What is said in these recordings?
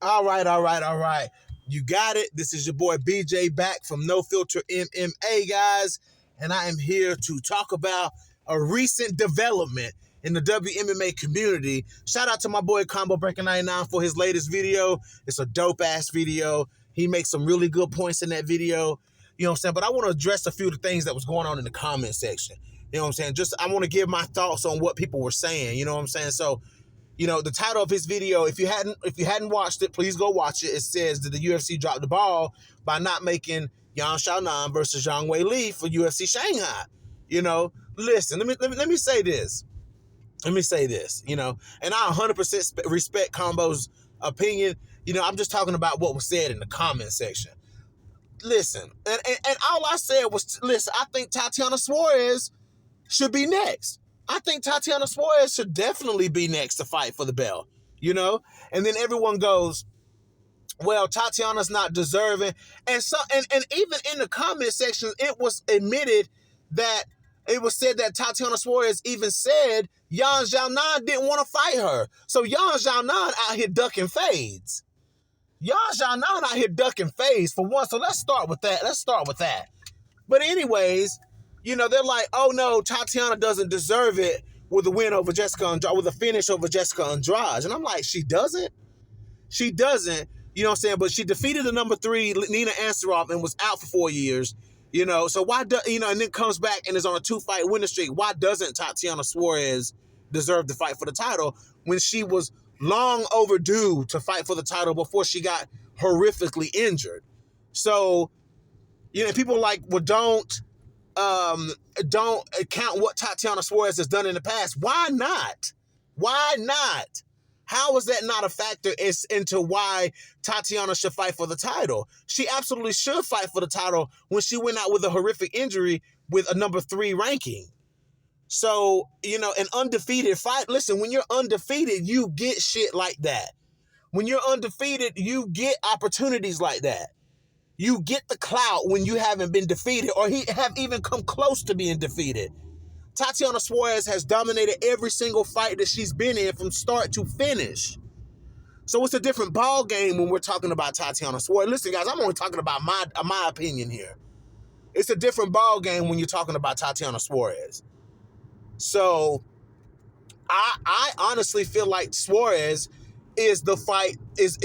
All right. You got it. This is your boy BJ back from No Filter MMA, guys. And I am here to talk about a recent development in the WMMA community. Shout out to my boy Combo Breaker 99 for his latest video. It's a dope ass video. He makes some really good points in that video. You know what I'm saying? But I want to address a few of the things that was going on in the comment section. You know what I'm saying? Just I want to give my thoughts on what people were saying. You know what I'm saying? So, you know, the title of his video, if you hadn't watched it, please go watch it. It says that the UFC dropped the ball by not making Yan Xiaonan versus Zhang Weili for UFC Shanghai. You know, listen, let me say this. You know, and I 100% respect Combo's opinion. You know, I'm just talking about what was said in the comment section. Listen, and all I said was, listen, I think Tatiana Suarez should be next. I think Tatiana Suarez should definitely be next to fight for the belt, you know? And then everyone goes, well, Tatiana's not deserving. And so, and even in the comment section, it was admitted that it was said that Tatiana Suarez even said Yan Xiaonan didn't want to fight her. So Yan Xiaonan out here ducking fades. Yan Xiaonan out here ducking fades for one. So let's start with that. But anyways, you know, they're like, oh no, Tatiana doesn't deserve it with a win over Jessica Andrade, with a finish over Jessica Andrade. And I'm like, she doesn't? She doesn't, you know what I'm saying? But she defeated the number 3, Nina Ansaroff, and was out for 4 years, you know? So why, you know, and then comes back and is on a 2-fight winning streak. Why doesn't Tatiana Suarez deserve to fight for the title when she was long overdue to fight for the title before she got horrifically injured? So, you know, people are like, well, don't count what Tatiana Suarez has done in the past. Why not? Why not? How is that not a factor into why Tatiana should fight for the title? She absolutely should fight for the title when she went out with a horrific injury with a number 3 ranking. So, you know, an undefeated fight. Listen, when you're undefeated, you get shit like that. When you're undefeated, you get opportunities like that. You get the clout when you haven't been defeated or have even come close to being defeated. Tatiana Suarez has dominated every single fight that she's been in from start to finish. So it's a different ball game when we're talking about Tatiana Suarez. Listen, guys, I'm only talking about my opinion here. It's a different ball game when you're talking about Tatiana Suarez. So I honestly feel like Suarez is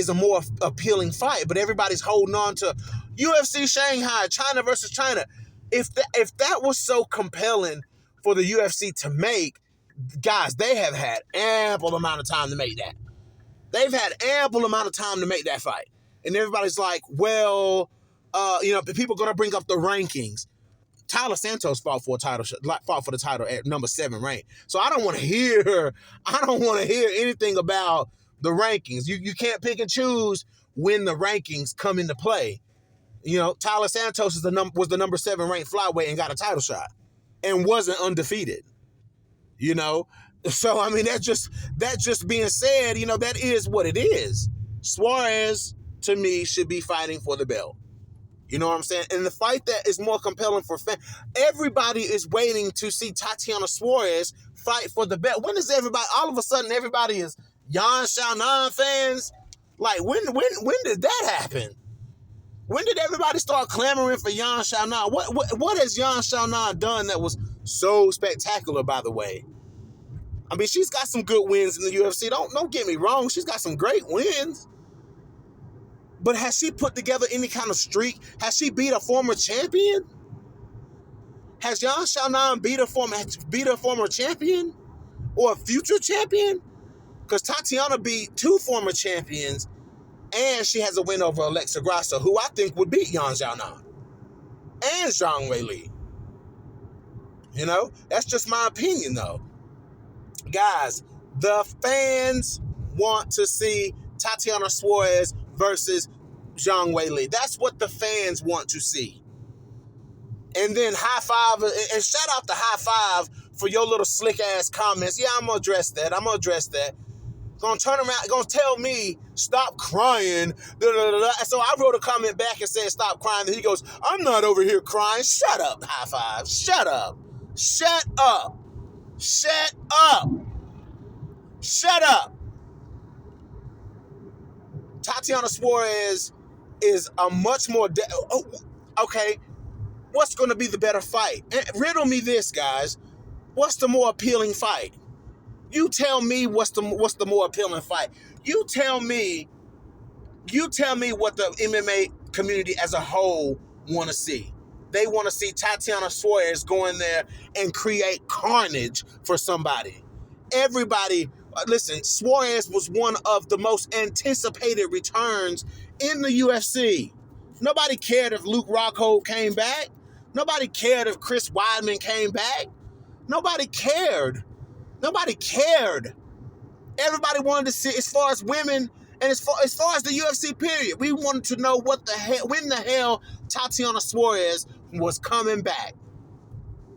a more appealing fight, but everybody's holding on to UFC Shanghai, China versus China. If that was so compelling for the UFC to make, guys, they have had ample amount of time to make that. They've had ample amount of time to make that fight. And everybody's like, well, you know, people are going to bring up the rankings. Tyler Santos fought for the title at number 7 ranked. So I don't want to hear anything about the rankings. You can't pick and choose when the rankings come into play. You know, Tyler Santos was the number 7 ranked flyweight and got a title shot and wasn't undefeated. You know, so I mean that just being said, you know, that is what it is. Suarez to me should be fighting for the belt. You know what I'm saying? And the fight that is more compelling for fans, everybody is waiting to see Tatiana Suarez fight for the belt. When is everybody? All of a sudden, everybody is Yan Xiaonan fans. Like when did that happen? When did everybody start clamoring for Yan Xiaonan? What has Yan Xiaonan done that was so spectacular? By the way, I mean she's got some good wins in the UFC. Don't get me wrong, she's got some great wins. But has she put together any kind of streak? Has she beat a former champion? Has Yan Xiaonan beat a former champion or a future champion? Because Tatiana beat 2 former champions, and she has a win over Alexa Grasso, who I think would beat Yan Xiaonan and Zhang Weili. You know, that's just my opinion, though. Guys, the fans want to see Tatiana Suarez versus Zhang Weili. That's what the fans want to see. And then high five, and shout out to High Five for your little slick ass comments. Yeah, I'm gonna address that. Gonna turn around, gonna tell me stop crying. So I wrote a comment back and said stop crying. And he goes, I'm not over here crying. Shut up, High Five. Shut up. Tatiana Suarez is a much more... okay, what's going to be the better fight? Riddle me this, guys. What's the more appealing fight? You tell me what's the more appealing fight. You tell me what the MMA community as a whole want to see. They want to see Tatiana Suarez go in there and create carnage for somebody. Everybody, listen, Suarez was one of the most anticipated returns in the UFC. Nobody cared if Luke Rockhold came back. Nobody cared if Chris Weidman came back. Nobody cared. Nobody cared. Everybody wanted to see, as far as women and as far as the UFC period, we wanted to know when the hell Tatiana Suarez was coming back.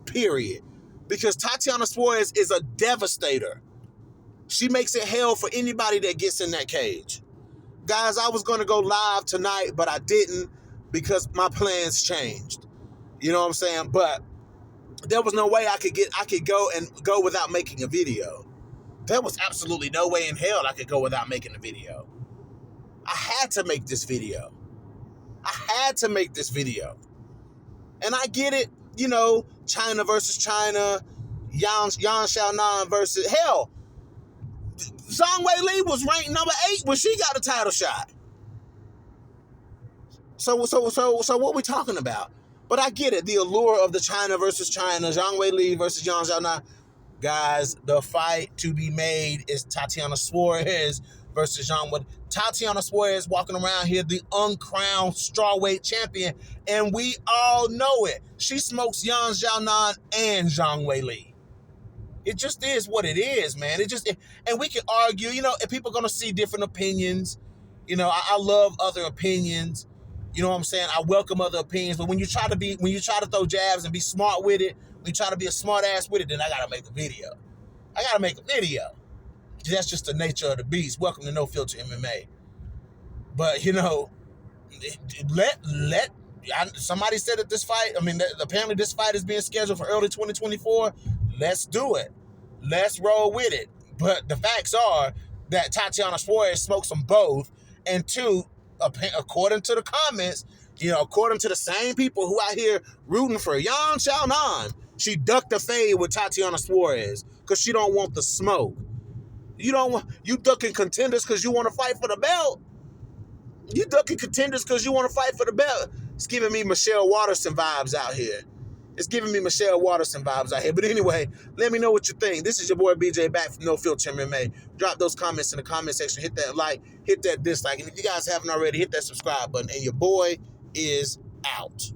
Period. Because Tatiana Suarez is a devastator. She makes it hell for anybody that gets in that cage. Guys, I was going to go live tonight, but I didn't because my plans changed. You know what I'm saying? But there was no way I could go without making a video. There was absolutely no way in hell I could go without making a video. I had to make this video. And I get it, you know, China versus China, Yan Xiaonan versus... Hell, Zhang Weili was ranked number 8 when she got a title shot. So what we talking about? But I get it, the allure of the China versus China, Zhang Weili versus Yan Xiaonan. Guys, the fight to be made is Tatiana Suarez versus Zhang Weili. Tatiana Suarez walking around here, the uncrowned strawweight champion, and we all know it. She smokes Yan Xiaonan and Zhang Weili. It just is what it is, man. And we can argue, you know, and people are going to see different opinions. You know, I love other opinions. You know what I'm saying? I welcome other opinions. But when you try to throw jabs and be smart with it, when you try to be a smart ass with it, then I got to make a video. That's just the nature of the beast. Welcome to No Filter MMA. But, you know, somebody said that this fight, apparently this fight is being scheduled for early 2024. Let's do it. Let's roll with it. But the facts are that Tatiana Suarez smokes them both. And 2, according to the comments, you know, according to the same people who out here rooting for Yan Xiaonan, she ducked the fade with Tatiana Suarez because she don't want the smoke. You ducking contenders because you want to fight for the belt. You ducking contenders because you want to fight for the belt. It's giving me Michelle Waterson vibes out here. But anyway, let me know what you think. This is your boy BJ back from No Filter MMA. Drop those comments in the comment section. Hit that like, hit that dislike. And if you guys haven't already, hit that subscribe button. And your boy is out.